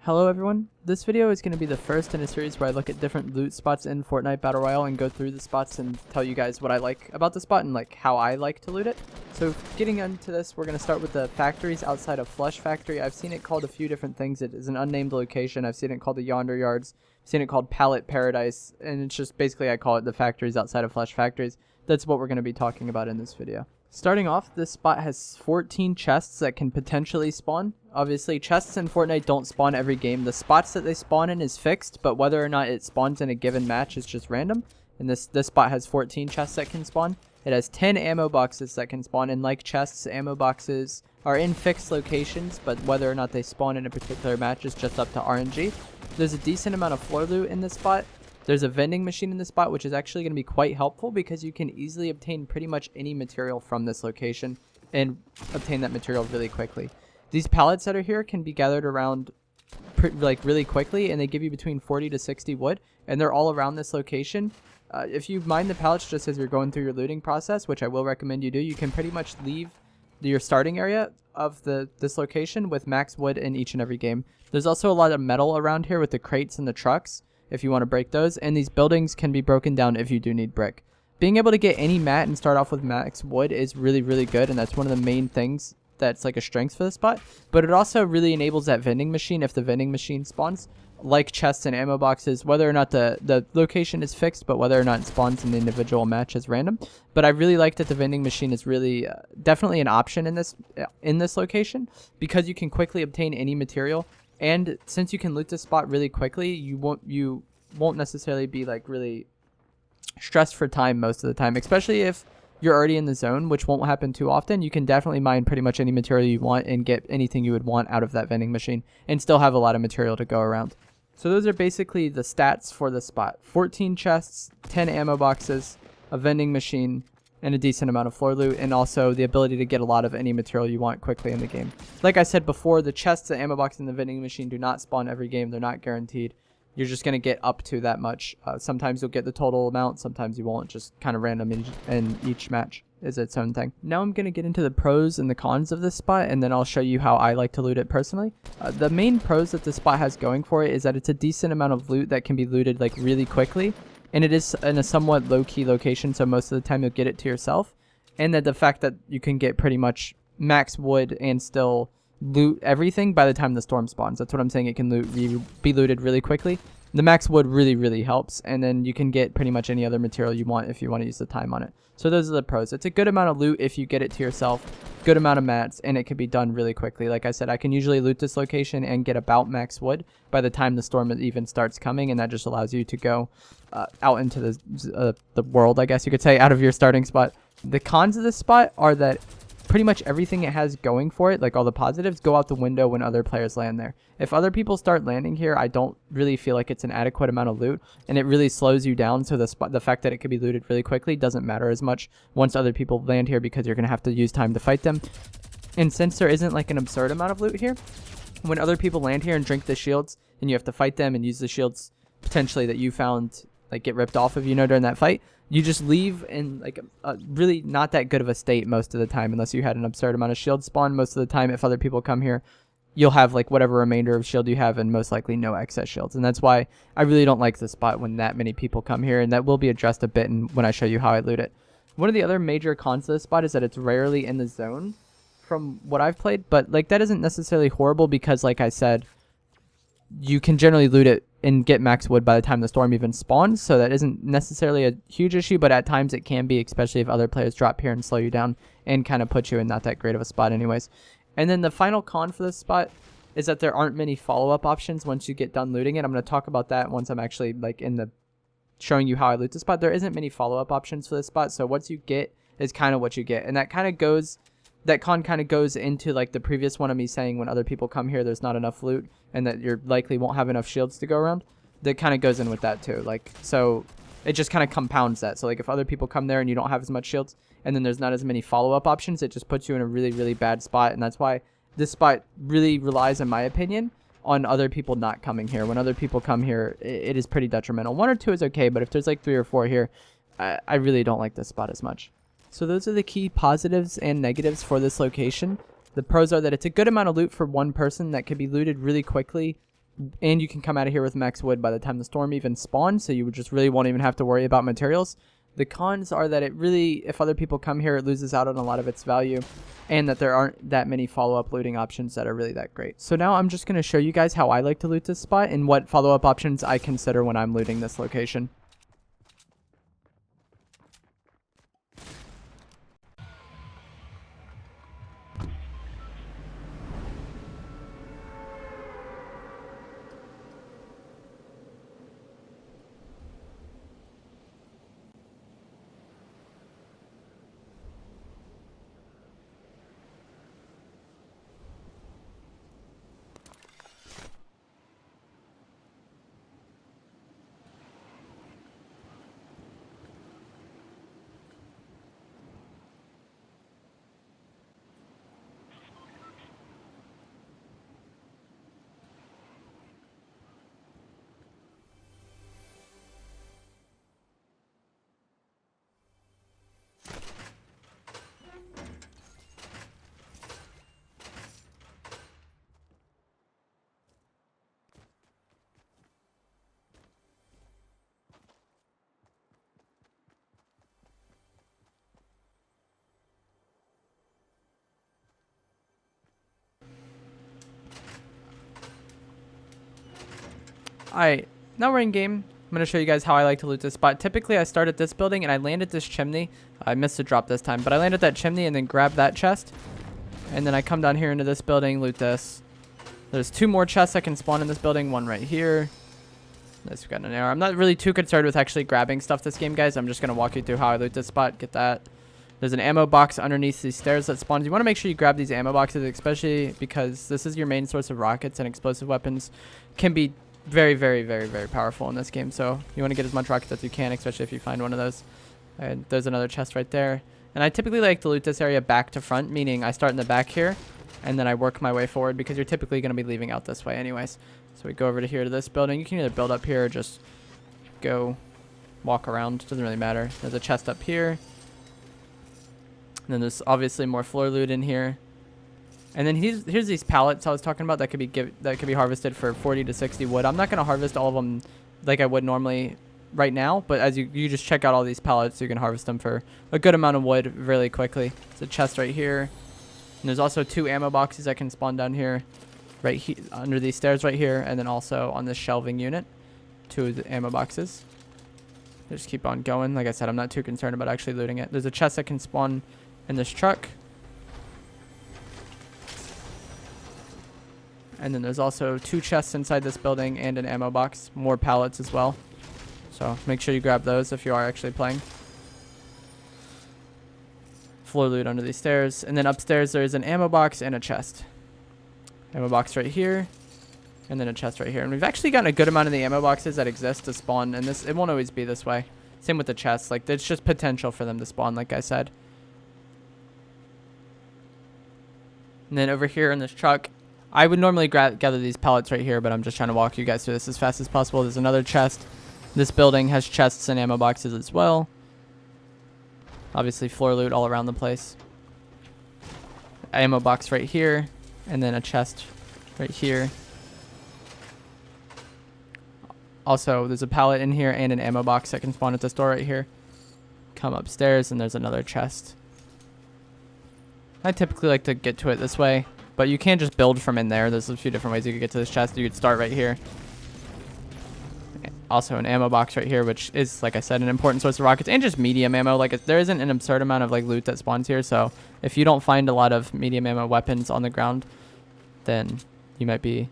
Hello everyone, this video is going to be the first in a series where I look at different loot spots in Fortnite Battle Royale and go through the spots and tell you guys what I like about the spot and like how I like to loot it. So getting into this, we're going to start with the factories outside of Flush Factory. I've seen it called a few different things. It is an unnamed location. I've seen it called the Yonder Yards. I've seen it called Pallet Paradise, and it's just basically I call it the factories outside of Flush Factories. That's what we're going to be talking about in this video. Starting off, this spot has 14 chests that can potentially spawn. Obviously, chests in Fortnite don't spawn every game. The spots that they spawn in is fixed, but whether or not it spawns in a given match is just random. And this spot has 14 chests that can spawn. It has 10 ammo boxes that can spawn, and like chests, ammo boxes are in fixed locations, but whether or not they spawn in a particular match is just up to RNG. There's a decent amount of floor loot in this spot. There's a vending machine in this spot, which is actually going to be quite helpful because you can easily obtain pretty much any material from this location and obtain that material really quickly. These pallets that are here can be gathered around really quickly, and they give you between 40 to 60 wood, and they're all around this location. If you mine the pallets just as you're going through your looting process, which I will recommend you do, you can pretty much leave your starting area of this location with max wood in each and every game. There's also a lot of metal around here with the crates and the trucks if you want to break those, and these buildings can be broken down if you do need brick. Being able to get any mat and start off with max wood is really good, and that's one of the main things that's like a strength for the spot. But it also really enables that vending machine if the vending machine spawns, like chests and ammo boxes, whether or not the location is fixed, but whether or not it spawns in the individual match is random. But I really like that the vending machine is really definitely an option in this location, because you can quickly obtain any material. And since you can loot this spot really quickly, you won't necessarily be like really stressed for time most of the time, especially if you're already in the zone, which won't happen too often. You can definitely mine pretty much any material you want and get anything you would want out of that vending machine and still have a lot of material to go around. So those are basically the stats for the spot. 14 chests, 10 ammo boxes, a vending machine, and a decent amount of floor loot, and also the ability to get a lot of any material you want quickly in the game. Like I said before, the chests, the ammo box, and the vending machine do not spawn every game. They're not guaranteed. You're just going to get up to that much. Sometimes you'll get the total amount, sometimes you won't. Just kind of random in each match is its own thing. Now I'm going to get into the pros and the cons of this spot, and then I'll show you how I like to loot it personally. The main pros that this spot has going for it is that it's a decent amount of loot that can be looted like really quickly. And it is in a somewhat low-key location, so most of the time you'll get it to yourself. And that the fact that you can get pretty much max wood and still loot everything by the time the storm spawns. That's what I'm saying. It can be looted really quickly. The max wood really helps. And then you can get pretty much any other material you want if you want to use the time on it. So those are the pros. It's a good amount of loot if you get it to yourself. Good amount of mats, and it can be done really quickly. Like I said, I can usually loot this location and get about max wood by the time the storm even starts coming, and that just allows you to go out into the world, I guess you could say, out of your starting spot. The cons of this spot are that pretty much everything it has going for it, like all the positives, go out the window when other players land there. If other people start landing here, I don't really feel like it's an adequate amount of loot, and it really slows you down. So the fact that it can be looted really quickly doesn't matter as much once other people land here, because you're going to have to use time to fight them. And since there isn't like an absurd amount of loot here, when other people land here and drink the shields, and you have to fight them and use the shields potentially that you found like get ripped off of, during that fight, you just leave in like a really not that good of a state most of the time, unless you had an absurd amount of shield spawn. Most of the time, if other people come here, you'll have like whatever remainder of shield you have, and most likely no excess shields. And that's why I really don't like this spot when that many people come here, and that will be addressed a bit when I show you how I loot it. One of the other major cons of this spot is that it's rarely in the zone from what I've played, but like that isn't necessarily horrible, because like I said, you can generally loot it and get max wood by the time the storm even spawns, so that isn't necessarily a huge issue, but at times it can be, especially if other players drop here and slow you down and kind of put you in not that great of a spot anyways. And then the final con for this spot is that there aren't many follow-up options once you get done looting it. I'm going to talk about that once I'm actually like in the showing you how I loot the spot. There isn't many follow-up options for this spot, so what you get is kind of what you get, and that con kind of goes into like the previous one of me saying when other people come here there's not enough loot and that you likely won't have enough shields to go around. That kind of goes in with that too. Like, so it just kind of compounds that. So like if other people come there and you don't have as much shields and then there's not as many follow-up options, it just puts you in a really bad spot. And that's why this spot really relies, in my opinion, on other people not coming here. When other people come here, it is pretty detrimental. 1 or 2 is okay, but if there's like 3 or 4 here, I really don't like this spot as much. So those are the key positives and negatives for this location. The pros are that it's a good amount of loot for one person that can be looted really quickly And you can come out of here with max wood by the time the storm even spawns, so you just really won't even have to worry about materials. The cons are that it really, if other people come here, it loses out on a lot of its value, and that there aren't that many follow-up looting options that are really that great. So now I'm just going to show you guys how I like to loot this spot and what follow-up options I consider when I'm looting this location. Alright, now we're in game. I'm going to show you guys how I like to loot this spot. Typically, I start at this building and I land at this chimney. I missed a drop this time, but I land at that chimney and then grab that chest. And then I come down here into this building, loot this. There's 2 more chests that can spawn in this building. One right here. We've got an arrow. I'm not really too concerned with actually grabbing stuff this game, guys. I'm just going to walk you through how I loot this spot. Get that. There's an ammo box underneath these stairs that spawns. You want to make sure you grab these ammo boxes, especially because this is your main source of rockets, and explosive weapons can be very, very, very, very powerful in this game. So you want to get as much rockets as you can, especially if you find one of those. And there's another chest right there. And I typically like to loot this area back to front, meaning I start in the back here and then I work my way forward, because you're typically going to be leaving out this way anyways. So we go over to here to this building. You can either build up here or just go walk around. Doesn't really matter. There's a chest up here. And then there's obviously more floor loot in here. And then here's these pallets I was talking about that could be harvested for 40 to 60 wood. I'm not going to harvest all of them like I would normally right now, but as you just check out all these pallets, you can harvest them for a good amount of wood really quickly. There's a chest right here. And there's also 2 ammo boxes that can spawn down here, right here under these stairs right here, and then also on this shelving unit, 2 of the ammo boxes. Just keep on going. Like I said, I'm not too concerned about actually looting it. There's a chest that can spawn in this truck. And then there's also 2 chests inside this building and an ammo box. More pallets as well. So make sure you grab those if you are actually playing. Floor loot under these stairs. And then upstairs there is an ammo box and a chest. Ammo box right here. And then a chest right here. And we've actually gotten a good amount of the ammo boxes that exist to spawn. And it won't always be this way. Same with the chests. Like, there's just potential for them to spawn, like I said. And then over here in this truck, I would normally gather these pallets right here, but I'm just trying to walk you guys through this as fast as possible. There's another chest. This building has chests and ammo boxes as well. Obviously floor loot all around the place. Ammo box right here, and then a chest right here. Also, there's a pallet in here and an ammo box that can spawn at this door right here. Come upstairs, and there's another chest. I typically like to get to it this way, but you can't just build from in there. There's a few different ways you could get to this chest. You could start right here. Also an ammo box right here, which is, like I said, an important source of rockets, and just medium ammo. Like, there isn't an absurd amount of like loot that spawns here, so if you don't find a lot of medium ammo weapons on the ground, then you might be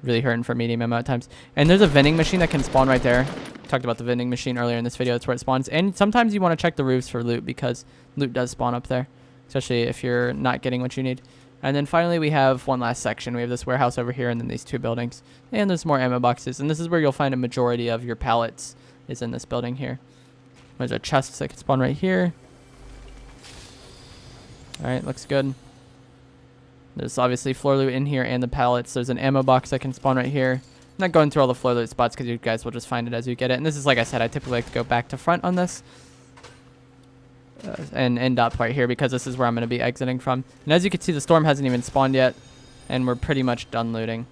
really hurting for medium ammo at times. And there's a vending machine that can spawn right there. Talked about the vending machine earlier in this video. That's where it spawns. And sometimes you want to check the roofs for loot, because loot does spawn up there, especially if you're not getting what you need. And then finally we have one last section. We have this warehouse over here, and then these 2 buildings. And there's more ammo boxes. And this is where you'll find a majority of your pallets, is in this building here. There's a chest that can spawn right here. Alright, looks good. There's obviously floor loot in here and the pallets. There's an ammo box that can spawn right here. I'm not going through all the floor loot spots because you guys will just find it as you get it. And this is, like I said, I typically like to go back to front on this. And end up right here, because this is where I'm going to be exiting from. And as you can see, the storm hasn't even spawned yet, and we're pretty much done looting.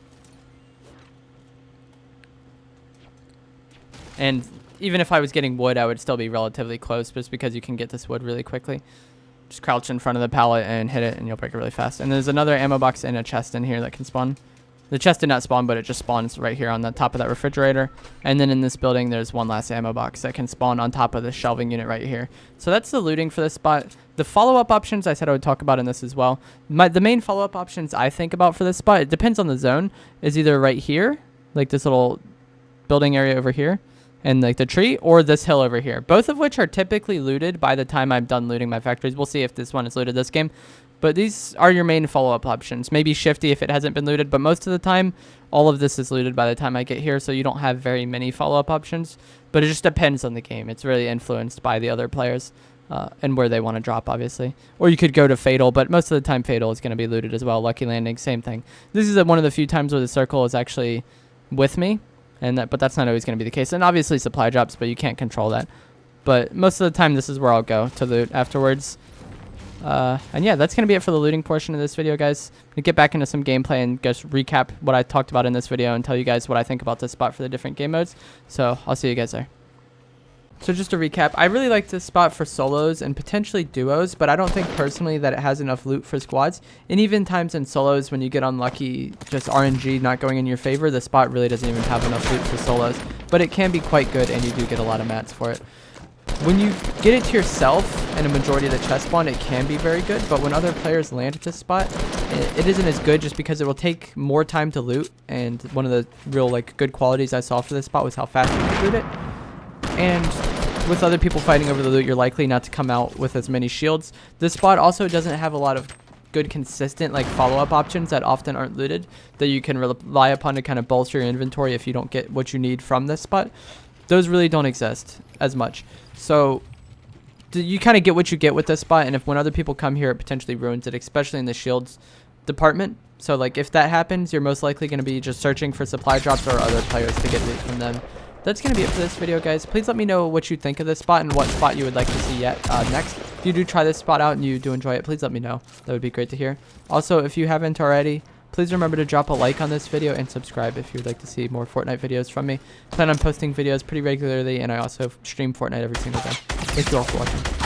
And even if I was getting wood, I would still be relatively close just because you can get this wood really quickly. Just crouch in front of the pallet and hit it, and you'll break it really fast. And there's another ammo box and a chest in here that can spawn. The chest did not spawn, but it just spawns right here on the top of that refrigerator. And then in this building, there's one last ammo box that can spawn on top of the shelving unit right here. So that's the looting for this spot. The follow-up options I said I would talk about in this as well. The main follow-up options I think about for this spot, it depends on the zone, is either right here, like this little building area over here, and like the tree, or this hill over here. Both of which are typically looted by the time I'm done looting my factories. We'll see if this one is looted this game. But these are your main follow-up options. Maybe Shifty if it hasn't been looted, but most of the time, all of this is looted by the time I get here, so you don't have very many follow-up options. But it just depends on the game. It's really influenced by the other players and where they want to drop, obviously. Or you could go to Fatal, but most of the time Fatal is going to be looted as well. Lucky Landing, same thing. This is one of the few times where the circle is actually with me, but that's not always going to be the case. And obviously supply drops, but you can't control that. But most of the time, this is where I'll go to loot afterwards. And yeah, that's going to be it for the looting portion of this video, guys. We'll get back into some gameplay and just recap what I talked about in this video and tell you guys what I think about this spot for the different game modes. So I'll see you guys there. So just to recap, I really like this spot for solos and potentially duos, but I don't think personally that it has enough loot for squads. And even times in solos when you get unlucky, just RNG not going in your favor, the spot really doesn't even have enough loot for solos. But it can be quite good, and you do get a lot of mats for it. When you get it to yourself and a majority of the chest spawn, it can be very good, but when other players land at this spot, it isn't as good just because it will take more time to loot. And one of the real good qualities I saw for this spot was how fast you could loot it. And with other people fighting over the loot, you're likely not to come out with as many shields. This spot also doesn't have a lot of good consistent follow-up options that often aren't looted that you can rely upon to kind of bolster your inventory if you don't get what you need from this spot. Those really don't exist as much. So you kind of get what you get with this spot, and when other people come here, it potentially ruins it, especially in the shields department. So if that happens, you're most likely going to be just searching for supply drops or other players to get loot from them. That's going to be it for this video, guys. Please let me know what you think of this spot and what spot you would like to see next. If you do try this spot out and you do enjoy it, please let me know. That would be great to hear. Also, if you haven't already, please remember to drop a like on this video and subscribe if you'd like to see more Fortnite videos from me. I plan on posting videos pretty regularly, and I also stream Fortnite every single day. Thank you all for watching.